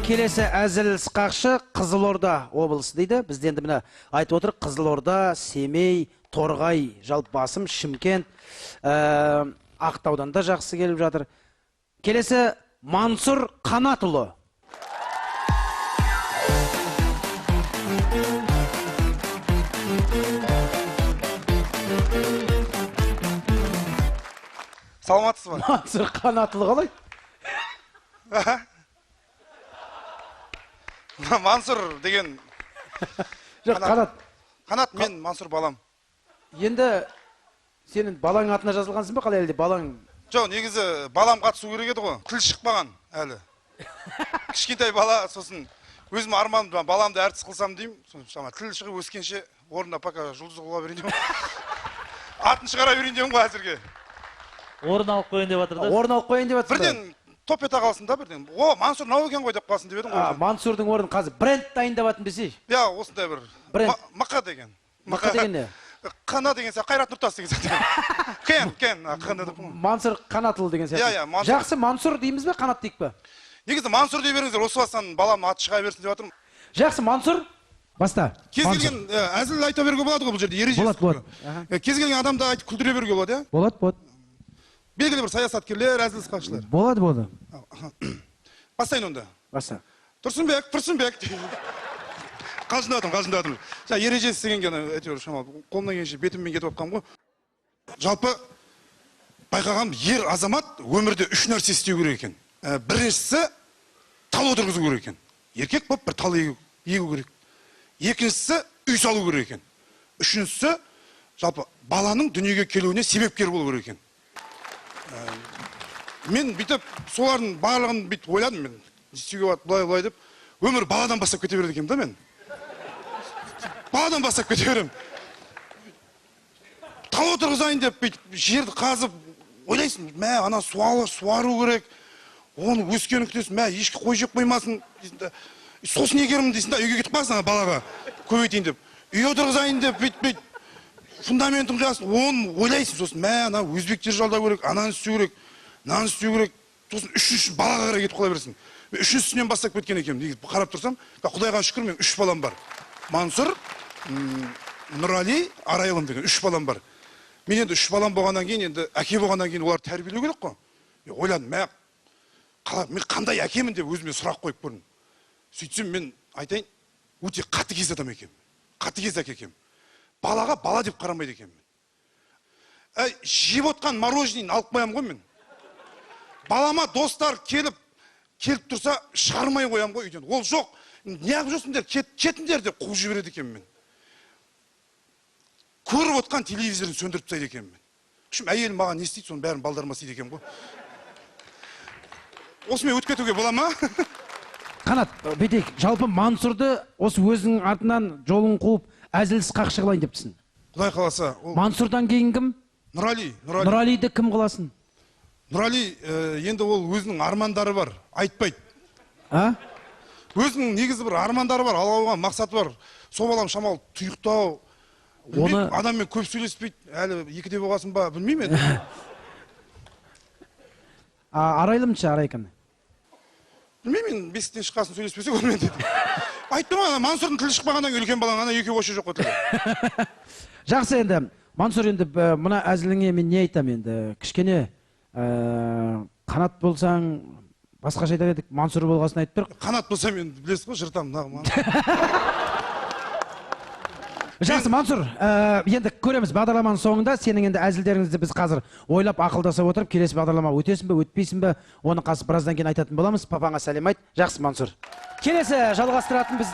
Келесі әзіл сықақшы Қызылорда облысы дейді. Бізде енді міне айтып отыр, Қызылорда, Семей, Торғай, жалпы басым, Шымкент, Ақтаудан да жақсы келіп жатыр. Келесі Мансұр Қанатұлы. Саламатсыз ба? Мансұр Қанатұлы қалай? Мансұр деген... Жоқ, Қанат. Қанат, мен Мансұр балам. Енді сенің балаң атына жазылғансың ба, қалай әлде балаң? Жоқ, негізі балам қатысу керек еді ғой. Тіл шықпаған әлі. Кішкентай бала, сосын өзім арманымды, баламды әртіс қылсам деймін. Тіл шығып өскенше орында пока жұлдыз қыла берейін деймін. Атын шығара берейін деймін ғой әзірге. Орын алып қойын деп жатыр да? Орын алып қойын деп жатыр. Бірден топ ете қалсын да, бірден. О, Мансұр мынау екен ғой деп қалсын деп едім ғой. Мансұрдың орнын қазір бренд дайындап жатырмын десей. Иә, осындай бір. Маққа деген. Маққа деген не? Қана деген сияқты, Қайрат Нұртас деген сияқты. Кен, Мансұр Қанатұлы деген сияқты. Иә, жақсы, Мансұр дейміз бе, Қанат дейік пе? Негізі Мансұр дей беріңіздер, осы бастан балам аты шыға берсін деп жатырмын. Жақсы, Мансұр, баста. Кез келген әзіл айта беруге болады ғой бұл жерде, ережесі. Болады. Кез келген адамды айтып күлдіре беруге болады, иә? Болады. Белгілі бір саясаткерлер, әзіл сықақшылар. Болады. Бастайын онда. Баста. Тұрсынбек. Қалжындадым. Ережесі дегенге әйтеуір шамал, қолымнан келгенше бетіммен кетіп отқам ғой. Жалпы байқағам, ер азамат өмірде үш нәрсе істеу керек екен. Біріншісі тал отырғызу керек екен. Еркек болып бір тал егу керек. Екіншісі үй салу керек екен. Үшіншісі жалпы баланың дүниеге келуіне себепкер болу керек екен. Мен бүйтіп солардың барлығын бүйтіп ойладым мен. Істеуге болады былай деп. Өмір баладан бастап кете береді екенмін да мен. Баладан бастап кете берем. Тал отырғызайын деп бүйтіп жерді қазып ойлайсың, мә ана суару керек. Оны өскені күтесің, мә ешкі қой жеп қоймасын. Сосын егерім дейсің да, үйге кетіп қаласың балаға көбейтейін деп. Үй отырғызайын деп бүйтіп фундаментін құясың, оны ойлайсың. Сосын мә ана өзбектер жалдау керек, ананы істеу керек, мынаны істеу керек. Сосын үшінші балаға қарай кетіп қала бересің. Үшіншісінен бастап кеткен екенмін. Қарап тұрсам, Құдайға шүкір, мен 3 балам бар. Мансұр, Нұрали, Арайлым деген 3 балам бар. Мен енді 3 балам болғаннан кейін, енді әке болғаннан кейін олар тәрбиелеу керек қой. Ойладым, мен қандай әкемін деп өзіме сұрақ қойып көрдім. Сөйтсем мен айтайын, өте қатыгез адам екенмін. Қатыгез әке екенмін. Балаға бала деп қарамайды екенмін. Жеп отқан мороженейін алып қоямын ғой мен. Балама достар келіп тұрса шығармай қоям ғой үйден. Ол жоқ, неғып жүрсіңдер, кетіңдер деп қуып жібереді екенмін мен. Көріп отқан телевизорын сөндіріп тастайды екенмін мен. Үшім әйелім маған не істейді, соның бәрін балдарыма істейді екенмін ғой. Осымен өтіп кетуге бола ма? Қанат, бетек, жалпы Мансұрды осы өзінің артынан жолын қуып әзіл сықақшы қылайын дептісің. Құдай қаласа. Мансұрдан кейін кім? Нұрали. Нұралиді кім қыласын? Нұрали, енді ол өзінің армандары бар, айтпайды. Өзінің негізі бір армандары бар, алға мақсаты бар. Сол балам шамал тұйықтау. Адаммен көп сөйлеспейді, әлі екіде болғасын ба, білмеймін енді. Арайлымшы, Арайканы? Білмеймін, бесіктен шыққасын сөйлеспесе көрмен деді. Айттым ана, Мансұрдың тілі шықпағаннан өлкен балаң, ана екеу қошы жоқ қой. Жақсы енді, Мансұр енді мұна әзіліңе мен не айтам енді, кішкене Қанат болсаң, басқаша айтар едік, Мансұр болғасын айтып тұр. Қанат болсам мен білесіз ғой, жыртам. Жақсы, Мансұр, енді көреміз бағдарламаның соңында. Сенің енді әзілдеріңізді біз қазір ойлап ақылдаса отырып, келесі бағдарлама өтесің бе, өтпейсің бе, оны қазір біраздан кейін айтатын боламыз. Папаңа сәлем айт. Жақсы, Мансұр. Келесі жалғастыратын бізде